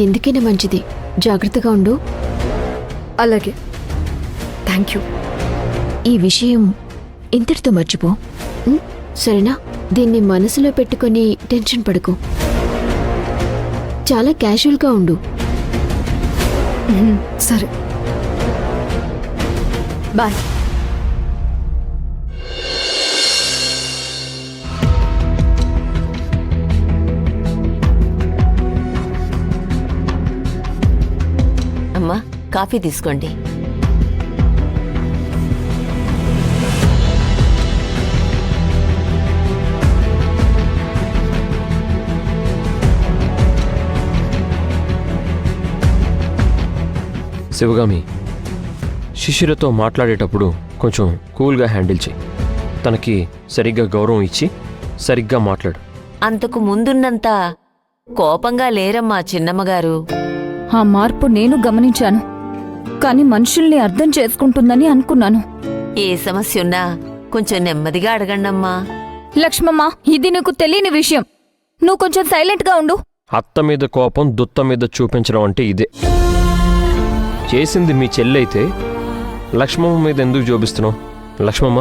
ఎందుకైనా మంచిది, జాగ్రత్తగా ఉండు. అలాగే, థ్యాంక్ యూ. ఈ విషయం ఇంతటితో మర్చిపో, సరేనా? దీన్ని మనసులో పెట్టుకొని టెన్షన్ పడకు. చాలా క్యాజువల్గా ఉండు. సరే, బాయ్. అమ్మా, కాఫీ తీసుకోండి. శివగామి, శిష్యులతో మాట్లాడేటప్పుడు కొంచెం కూల్గా హ్యాండిల్ చేయి. తనకి సరిగ్గా గౌరవం ఇచ్చి సరిగ్గా మాట్లాడు. అంతకు ముందున్నంత కోపంగా లేరమ్మా చిన్నమ్మగారు. ఆ మార్పు నేను గమనించాను, కాని మనుషుల్ని అర్థం చేసుకుంటుందని అనుకున్నాను. ఏ సమస్యున్నా కొంచెం నెమ్మదిగా అడగండమ్మా. లక్ష్మమ్మ, ఇది నీకు తెలియని విషయం. నువ్వు కొంచెం సైలెంట్గా ఉండు. అత్త మీద కోపం దుత్త మీద చూపించడం అంటే ఇదే. చేసింది మీ చెల్లైతే లక్ష్మమ్మ మీద ఎందుకు చూపిస్తున్నావు? లక్ష్మమ్మ,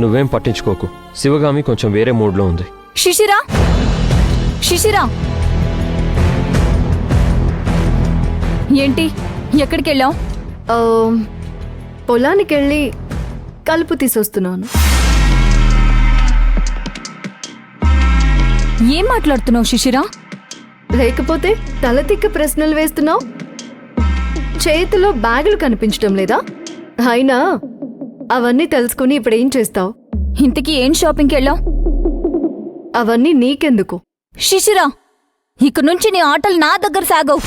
నువ్వేం పట్టించుకోకు. శివగామి కొంచెం వేరే మూడ్లో ఉంది. శిశిరా, శిశిరా, ఏంటి ఎక్కడికెళ్ళావు? పొలానికి వెళ్ళి కలుపు తీసొస్తున్నాను. ఏం మాట్లాడుతున్నావు శిశిరా? లేకపోతే తలతిక్క ప్రశ్నలు వేస్తున్నావు. చేతిలో బ్యాగులు కనిపించడం లేదా? అయినా అవన్నీ తెలుసుకుని ఇప్పుడేం చేస్తావు? ఇంతకీ ఏం షాపింగ్కి వెళ్ళావు? అవన్నీ నీకెందుకు? శిశిరా, ఇక నుంచి నీ ఆటలు నా దగ్గర సాగవు.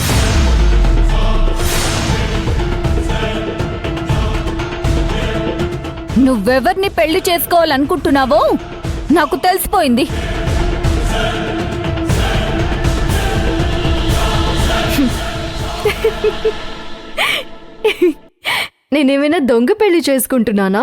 నువ్వెవర్ని పెళ్లి చేసుకోవాలనుకుంటున్నావో నాకు తెలిసిపోయింది. నేనేమైనా దొంగ పెళ్లి చేసుకుంటున్నానా?